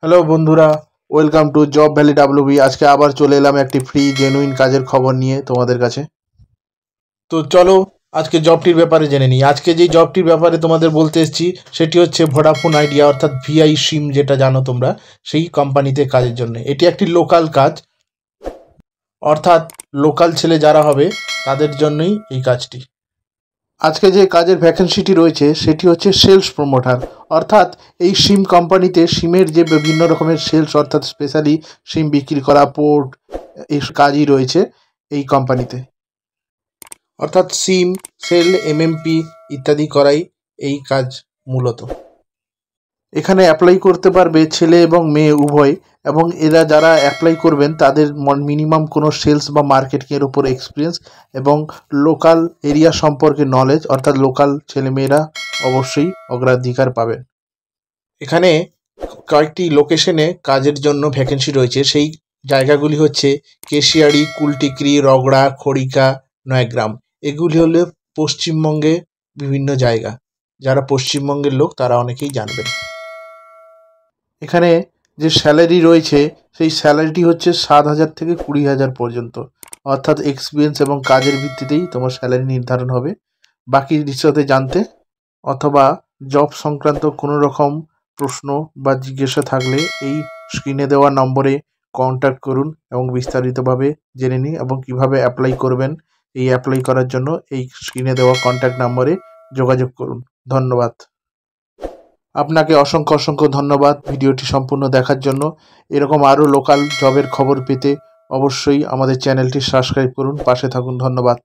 Hello বন্ধুরা, welcome to job valley WB. আজকে আবার চলে এলাম একটি ফ্রি জেনুইন কাজের খবর নিয়ে তোমাদের কাছে। তো চলো আজকে জবটির ব্যাপারে জেনে নিই। আজকে যে জবটির ব্যাপারে তোমাদের বলতে এসেছি সেটি হচ্ছে ভোডাফোন আইডিয়া অর্থাৎ ভিআই সিম, যেটা জানো তোমরা, সেই কোম্পানিতে কাজের জন্য। এটি একটি লোকাল কাজ, অর্থাৎ লোকাল ছেলে যারা হবে তাদের জন্যই এই কাজটি। আজকে যে কাজের ভ্যাকেন্সিটি রয়েছে সেটি হচ্ছে সেলস প্রমোটার, অর্থাৎ এই সিম কোম্পানিতে সিমের যে বিভিন্ন রকমের সেলস, অর্থাৎ স্পেশালি সিম বিক্রি করা, পোর্ট, এই কাজই রয়েছে এই কোম্পানিতে। অর্থাৎ সিম সেল, এমএমপি ইত্যাদি করাই এই কাজ মূলত। এখানে অ্যাপ্লাই করতে পারবে ছেলে এবং মেয়ে উভয়, এবং এরা যারা অ্যাপ্লাই করবেন তাদের মিনিমাম কোনো সেলস বা মার্কেটিংয়ের উপর এক্সপিরিয়েন্স এবং লোকাল এরিয়া সম্পর্কে নলেজ, অর্থাৎ লোকাল ছেলেমেয়েরা অবশ্যই অগ্রাধিকার পাবেন। এখানে কয়েকটি লোকেশনে কাজের জন্য ভ্যাকেন্সি রয়েছে। সেই জায়গাগুলি হচ্ছে কেশিয়াড়ি, কুলটিকরি, রগড়া, খড়িকা, নয়াগ্রাম। এগুলি হলো পশ্চিমবঙ্গে বিভিন্ন জায়গা। যারা পশ্চিমবঙ্গের লোক তারা অনেকেই জানবেন। এখানে যে স্যালারি রয়েছে সেই স্যালারিটি হচ্ছে 7,000 থেকে 20,000 পর্যন্ত, অর্থাৎ এক্সপিরিয়েন্স এবং কাজের ভিত্তিতেই তোমার স্যালারি নির্ধারণ হবে। বাকি বিষয়তে জানতে অথবা জব সংক্রান্ত কোনো রকম প্রশ্ন বা জিজ্ঞাসা থাকলে এই স্ক্রিনে দেওয়া নম্বরে কন্ট্যাক্ট করুন এবং বিস্তারিতভাবে জেনে নিন এবং কিভাবে অ্যাপ্লাই করবেন। এই অ্যাপ্লাই করার জন্য এই স্ক্রিনে দেওয়া কন্ট্যাক্ট নম্বরে যোগাযোগ করুন। ধন্যবাদ। আপনাকে অসংখ্য অসংখ্য ধন্যবাদ ভিডিওটি সম্পূর্ণ দেখার জন্য। এরকম আরও লোকাল জবের খবর পেতে অবশ্যই আমাদের চ্যানেলটি সাবস্ক্রাইব করুন, পাশে থাকুন। ধন্যবাদ।